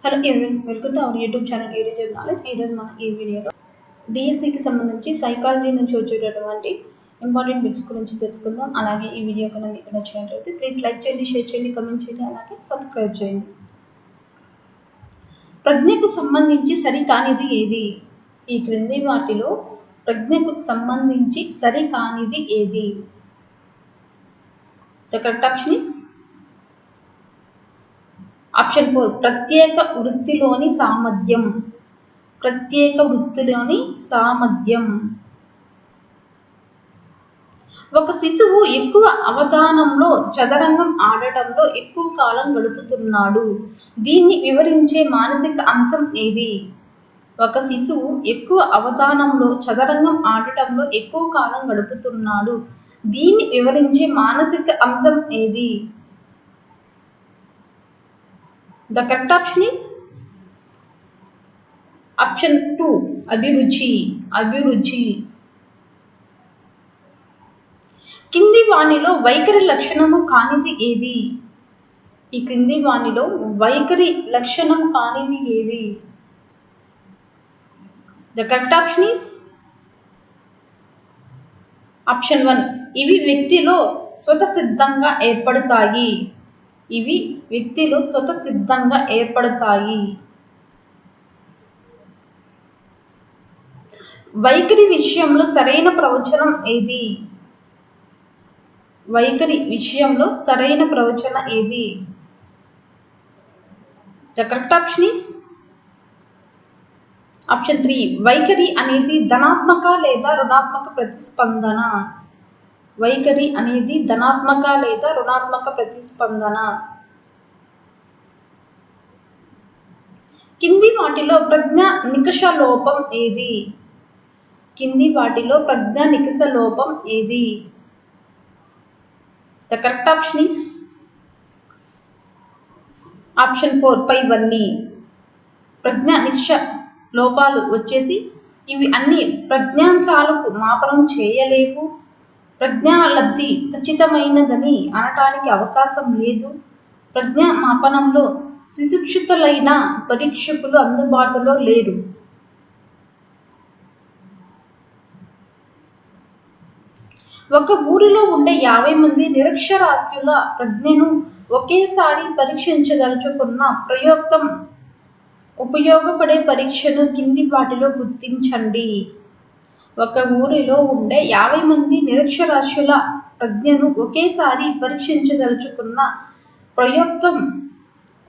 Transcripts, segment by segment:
Hello everyone, welcome to our YouTube channel ADG knowledge. ఈరోజు మనం ఈ వీడియోలో డిఎస్సికి సంబంధించి సైకాలజీ నుంచి వచ్చేటటువంటి ఇంపార్టెంట్ బిట్స్ గురించి తెలుసుకుందాం. అలాగే ఈ వీడియో కనుక మీకు నచ్చినట్లయితే ప్లీజ్ లైక్ చేయండి, షేర్ చేయండి, కమెంట్ చేయండి, అలాగే సబ్స్క్రైబ్ చేయండి. ప్రజ్ఞకు సంబంధించి సరికానిది ఏది? ఈ క్రింది వాటిలో ప్రజ్ఞకు సంబంధించి సరికానిది ఏది? The correct option is option 4 ప్రత్యేక వృత్తిలోని సామర్థ్యం. ప్రత్యేక వృత్తిలోని సామర్థ్యం. ఒక శిశువు ఎక్కువ అవధానంలో చదరంగం ఆడటంలో ఎక్కువ కాలం గడుపుతున్నాడు. దీన్ని వివరించే మానసిక అంశం ఏది? ఒక శిశువు ఎక్కువ అవధానంలో చదరంగం ఆడటంలో ఎక్కువ కాలం గడుపుతున్నాడు. దీన్ని వివరించే మానసిక అంశం ఏది? The correct option is option 2 అభిరుచి. అభిరుచి. కింది వాణిలో వైఖరి లక్షణము కానిది ఏది? ఈ క్రింది వాణిలో వైఖరి లక్షణం కానిది ఏది? The correct option is option 1 ఇవి వ్యక్తిలో స్వతసిద్ధంగా ఏర్పడతాయి. ఇవి వ్యక్తిలో స్వతసిద్ధంగా ఏర్పడతాయి. వైఖరి విషయంలో సరైన ప్రవచనం ఏది? వైఖరి విషయంలో సరైన ప్రవచన ఏది? The correct option is option 3 వైఖరి అనేది ధనాత్మక లేదా రుణాత్మక ప్రతిస్పందన. వైఖరి అనేది ధనాత్మక లేదా రుణాత్మక ప్రతిస్పందన. కింది వాటిలో ప్రజ్ఞ నికష లోపం ఏది? కింది వాటిలో ప్రజ్ఞ నికష లోపం ఏది? The correct option is option 4 పైవన్నీ. ప్రజ్ఞ నికష లోపాలు వచ్చేసి ఇవి అన్ని ప్రజ్ఞాంశాలకు మాపనం చేయలేవు. ప్రజ్ఞాలబ్ధి ఖచ్చితమైనదని అనటానికి అవకాశం లేదు. ప్రజ్ఞా మాపనంలో సుశిక్షితులైన పరీక్షకులు అందుబాటులో లేరు. ఒక ఊరిలో ఉండే 50 మంది నిరక్షరాస్యుల ప్రజ్ఞను ఒకేసారి పరీక్షించదలుచుకున్న ప్రయోక్తం ఉపయోగపడే పరీక్షను కింది వాటిలో గుర్తించండి. ఒక ఊరిలో ఉండే 50 మంది నిరక్షరాస్యుల ప్రజ్ఞను ఒకేసారి పరీక్షించదలుచుకున్న ప్రయోక్తం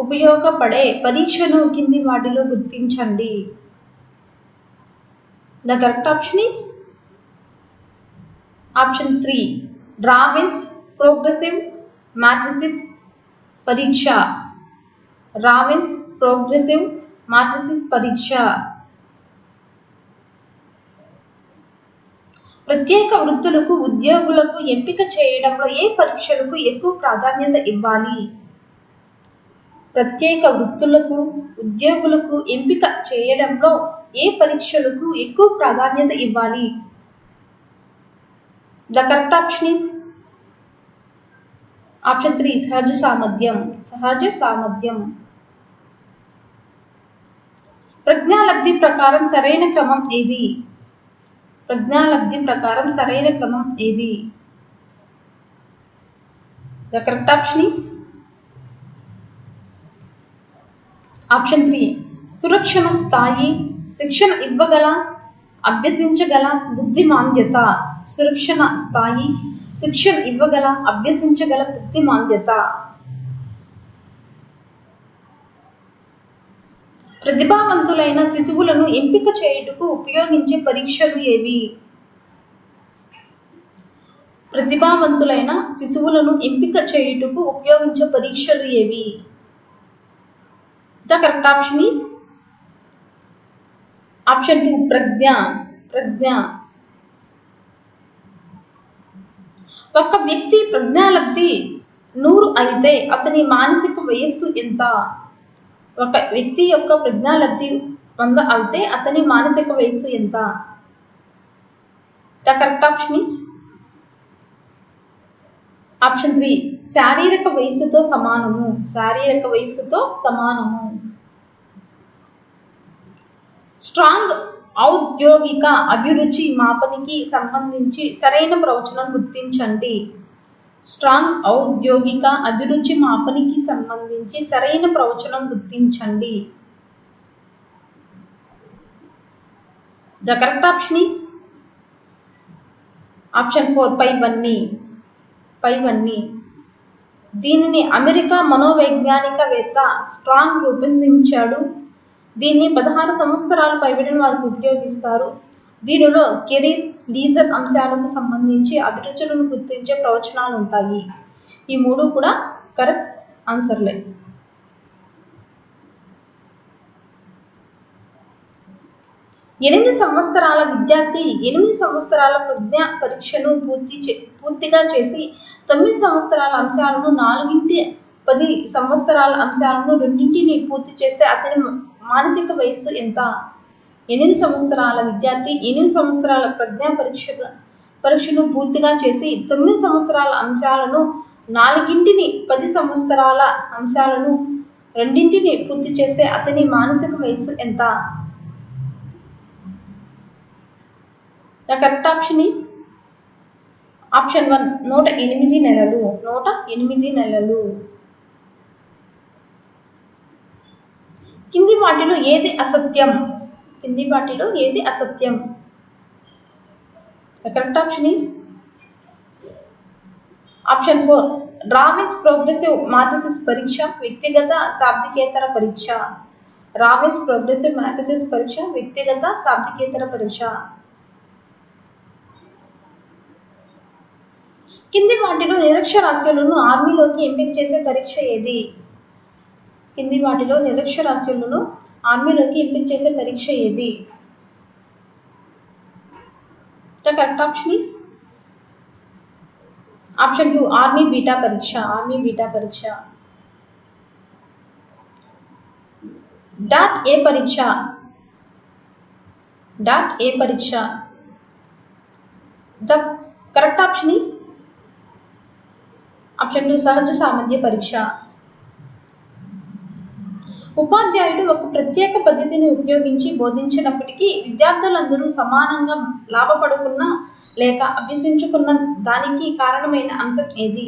ఉపయోగపడే పరీక్షను కింది వాటిలో గుర్తించండి. The correct option is option 3 ravens progressive matrices పరీక్ష. రావెన్స్ ప్రోగ్రెసివ్ మ్యాట్రిసిస్ పరీక్ష. ప్రత్యేక వృత్తులకు ఉద్యోగులకు ఎంపిక చేయడంలో ఏ పరీక్షలకు ఎక్కువ ప్రాధాన్యత ఇవ్వాలి? ప్రత్యేక వృత్తులకు ఉద్యోగులకు ఎంపిక చేయడంలో ఏ పరీక్షలకు ఎక్కువ ప్రాధాన్యత ఇవ్వాలి? The correct option is option 3 సహజ సామర్థ్యం. సహజ సామర్థ్యం. ప్రజ్ఞాలబ్ధి ప్రకారం సరైన క్రమం ఏది? ప్రజ్ఞాలబ్ధి ప్రకారం సరైన క్రమం ఏది? The correct option is option 3 సురక్షణ స్థాయి. శిక్షణ ఇవ్వగల అభ్యసించగల బుద్ధిమాంద్యత. సురక్షణ స్థాయి. శిక్షణ ఇవ్వగల అభ్యసించగల బుద్ధిమాంద్యత. ప్రతిభావంతులైన శిశువులను ఎంపిక చేయుటకు ఉపయోగించే పరీక్షలు ఏవి? ప్రతిభావంతులైన శిశువులను ఎంపిక చేయుటకు ఉపయోగించే పరీక్షలు ఏవి? The correct option is option 2 ప్రజ్ఞ. ప్రజ్ఞ. ఒక వ్యక్తి ప్రజ్ఞాలబ్ధి 100 అయితే అతని మానసిక వయస్సు ఎంత? ఒక వ్యక్తి యొక్క ప్రజ్ఞాలబ్ధి 100 అయితే అతని మానసిక వయస్సు ఎంత? The correct option is option 3 శారీరక వయస్సుతో సమానము. శారీరక వయస్సుతో సమానము. స్ట్రాంగ్ ఔద్యోగిక అభిరుచి మాపనికి సంబంధించి సరైన ప్రవచనం గుర్తించండి. స్ట్రాంగ్ ఔద్యోగిక అభిరుచి మాపనికి సంబంధించి సరైన ప్రవచనం గుర్తించండి. The correct option is option 4 పైవన్నీ. దీనిని అమెరికా మనోవైజ్ఞానికవేత్త స్ట్రాంగ్ రూపొందించాడు. దీన్ని 16 సంవత్సరాలు పైబడిన వారికి ఉపయోగిస్తారు. దీనిలో కెరీర్, లీజర్ అంశాలకు సంబంధించి అభిరుచులను గుర్తించే ప్రవచనాలు ఉంటాయి. ఈ 3 కూడా కరెక్ట్ ఆన్సర్లే. ఎనిమిది సంవత్సరాల విద్యార్థి 8 సంవత్సరాల ప్రజ్ఞా పరీక్షను పూర్తిగా చేసి 9 సంవత్సరాల అంశాలను 4 10 సంవత్సరాల అంశాలను 2 పూర్తి చేస్తే అతని మానసిక వయస్సు ఎంత? 8 సంవత్సరాల విద్యార్థి 8 సంవత్సరాల ప్రజ్ఞా పరీక్షను పూర్తిగా చేసి 9 సంవత్సరాల అంశాలను 4 10 సంవత్సరాల అంశాలను 2 పూర్తి చేస్తే అతని మానసిక వయస్సు ఎంత? The correct option is option 1 108 నెలలు. 108 నెలలు. కింది వాటిలో ఏది అసత్యం? The correct option is option 4 ravens progressive matrices పరీక్ష వ్యక్తిగత శాబ్దికేతర పరీక్ష. రావెన్స్ ప్రోగ్రెసివ్ మాట్రిసిస్ పరీక్ష వ్యక్తిగత శాబ్దికేతర పరీక్ష. కింది వాటిలో నిరక్షరాస్యులను ఆర్మీలోకి ఎంపిక చేసే పరీక్ష ఏది? కింది వాటిలో నిరక్షరాస్యులను ఆర్మీలోకి ఎంపిక చేసే పరీక్ష ఏది? The correct option is option 2 army beta పరీక్ష. డాట్ ఏ పరీక్ష. The correct option is option 2 సహజ సామర్థ్య పరీక్ష. ఉపాధ్యాయుడు ఒక ప్రత్యేక పద్ధతిని ఉపయోగించి బోధించినప్పటికీ విద్యార్థులందరూ సమానంగా లాభపడుకున్న లేక అభ్యసించుకున్న దానికి కారణమైన అంశం ఏది?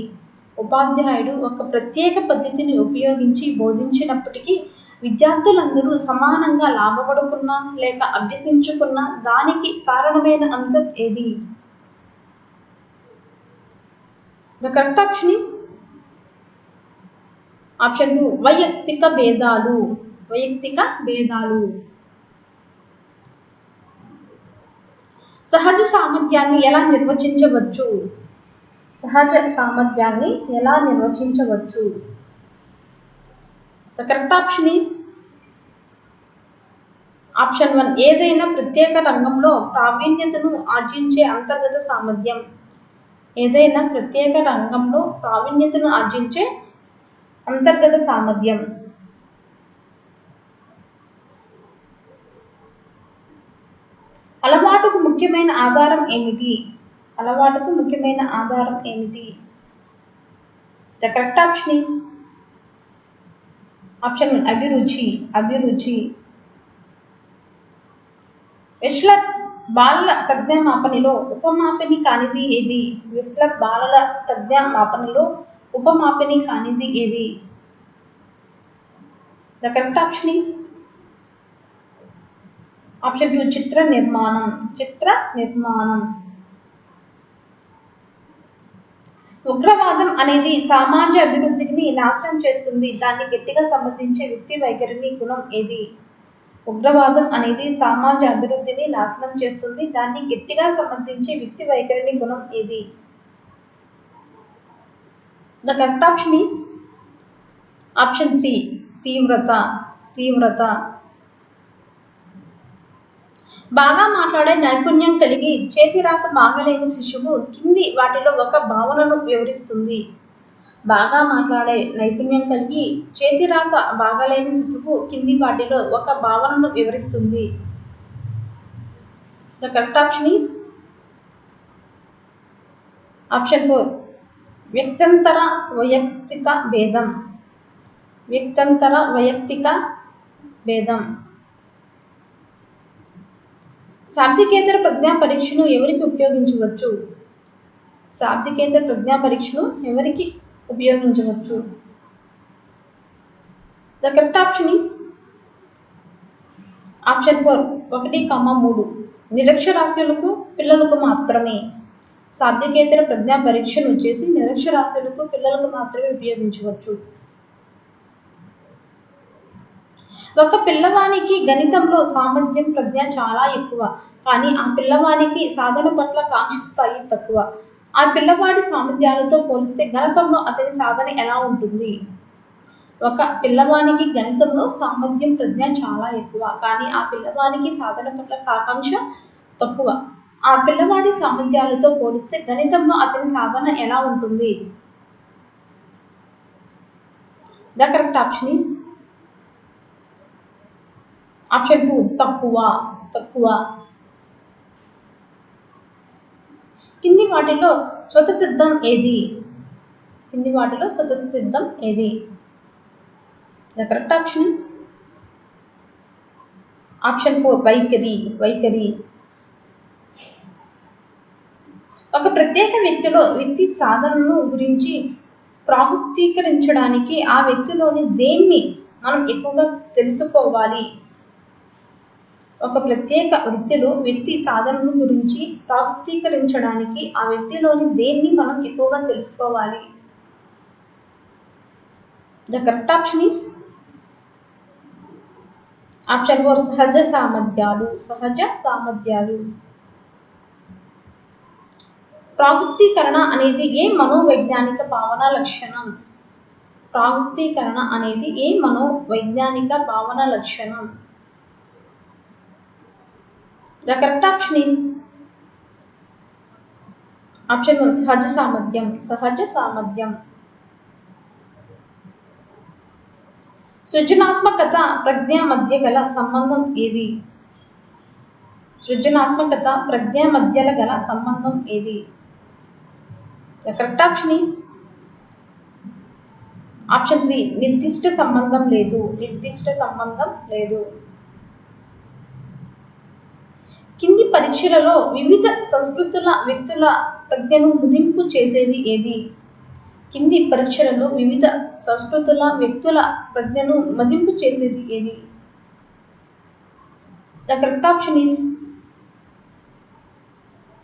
ఉపాధ్యాయుడు ఒక ప్రత్యేక పద్ధతిని ఉపయోగించి బోధించినప్పటికీ విద్యార్థులందరూ సమానంగా లాభపడుకున్న లేక అభ్యసించుకున్న దానికి కారణమైన అంశం ఏది? The correct option is option 2 వైయక్తిక భేదాలు. సహజ సామర్థ్యాన్ని ఎలా నిర్వచించవచ్చు? The correct option is option 1 ఏదైనా ప్రత్యేక రంగంలో ప్రావీణ్యతను ఆర్జించే అంతర్గత సామర్థ్యం. అలవాటుకు ముఖ్యమైన ఆధారం ఏమిటి? The correct option is option 1 అభిరుచి. వెస్లర్ బాలల ప్రజ్ఞామాపనిలో ఉపమాపని కానిది ఏది? The correct option is option 2 చిత్ర నిర్మాణం. ఉగ్రవాదం అనేది సమాజ అభివృద్ధిని నాశనం చేస్తుంది. దాన్ని గట్టిగా సమర్థించే వ్యక్తి వైఖరిని గుణం ఏది? ఉగ్రవాదం అనేది సమాజ అభివృద్ధిని నాశనం చేస్తుంది. దాన్ని గట్టిగా సమర్థించే వ్యక్తి వైఖరిని గుణం ఏది? The correct option is option 3 తీవ్రత. బాగా మాట్లాడే నైపుణ్యం కలిగి చేతిరాత బాగలేని శిశువు కింది వాటిలో ఒక భావనను వివరిస్తుంది. బాగా మాట్లాడే నైపుణ్యం కలిగి చేతిరాత బాగలేని శిశువు కింది వాటిలో ఒక భావనను వివరిస్తుంది. The correct option is option 4 వ్యక్తంతర వైయక్తిక భేదం. శాబ్దికేతర ప్రజ్ఞా పరీక్షను ఎవరికి ఉపయోగించవచ్చు? శాబ్దికేతర ప్రజ్ఞా పరీక్షను ఎవరికి ఉపయోగించవచ్చు? The correct option is option 4 1, 3 నిరక్షరాస్యులకు పిల్లలకు మాత్రమే. శాబ్దికేతర ప్రజ్ఞా పరీక్షను వచ్చేసి నిరక్షరాస్యులకు పిల్లలకు మాత్రమే ఉపయోగించవచ్చు. ఒక పిల్లవానికి గణితంలో సామర్థ్యం ప్రజ్ఞ చాలా ఎక్కువ, కానీ ఆ పిల్లవానికి సాధన పట్ల కాంక్ష స్థాయి తక్కువ. ఆ పిల్లవాడి సామర్థ్యాలతో పోలిస్తే గణితంలో అతని సాధన ఎలా ఉంటుంది? ఒక పిల్లవానికి గణితంలో సామర్థ్యం ప్రజ్ఞ చాలా ఎక్కువ, కానీ ఆ పిల్లవానికి సాధన పట్ల ఆకాంక్ష తక్కువ. ఆ పిల్లవాడి సామర్థ్యాలతో పోలిస్తే గణితంలో అతని సాధన ఎలా ఉంటుంది? The correct option is option 2 తక్కువ. కింది వాటిలో స్వతసిద్ధం ఏది? The correct option is option 4 వైఖరి. ఒక ప్రత్యేక వ్యక్తి సాధనను గురించి ప్రాముఖ్యీకరించడానికి ఆ వ్యక్తిలోని దేన్ని మనం ఎక్కువగా తెలుసుకోవాలి? ఒక ప్రత్యేక వ్యక్తి సాధనను గురించి ప్రాముఖ్యీకరించడానికి ఆ వ్యక్తిలోని దేన్ని మనం ఎక్కువగా తెలుసుకోవాలి? The correct option is option 4 సహజ సామర్థ్యాలు. ప్రాగుక్తీకరణ అనేది ఏ మనోవైజ్ఞానిక భావన లక్షణం? The correct option is option 1 సహజ సామర్థ్యం. సృజనాత్మకత ప్రజ్ఞ మధ్య గల సంబంధం ఏది? The correct option is option 3 నిర్దిష్ట సంబంధం లేదు. కింది పరీక్షలలో వివిధ సంస్కృతుల వ్యక్తుల ప్రజ్ఞను మదింపు చేసేది ఏది? The correct option is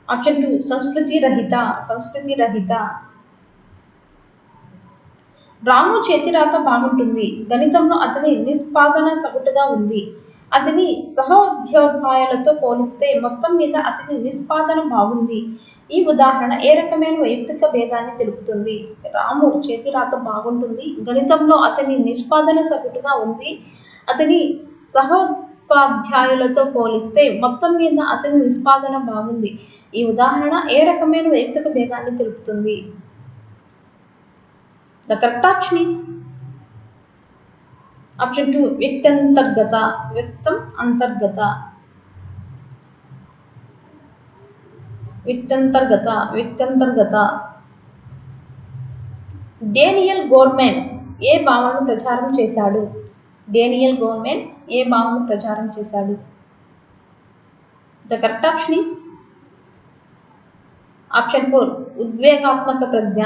option 2 సంస్కృతి రహిత. రాము చేతిరాత బాగుంటుంది, గణితంలో అతని నిష్పాదన సగటుగా ఉంది. అతని సహోద్యోగాలతో పోలిస్తే మొత్తం మీద అతని నిష్పాదన బాగుంది. ఈ ఉదాహరణ ఏ రకమైన వైయక్తిక భేదాన్ని తెలుపుతుంది? రాము చేతిరాత బాగుంటుంది, గణితంలో అతని నిష్పాదన సగటుగా ఉంది. అతని సహోపాధ్యాయులతో పోలిస్తే మొత్తం మీద అతని నిష్పాదన బాగుంది. ఈ ఉదాహరణ ఏ రకమైన వైయక్తిక భేదాన్ని తెలుపుతుంది? The correct option is option 2 వ్యక్తంతర్గత. డేనియల్ గోర్మెన్ ఏ భావనను ప్రచారం చేశాడు? The correct option is option 4 ఉద్వేగాత్మక ప్రజ్ఞ.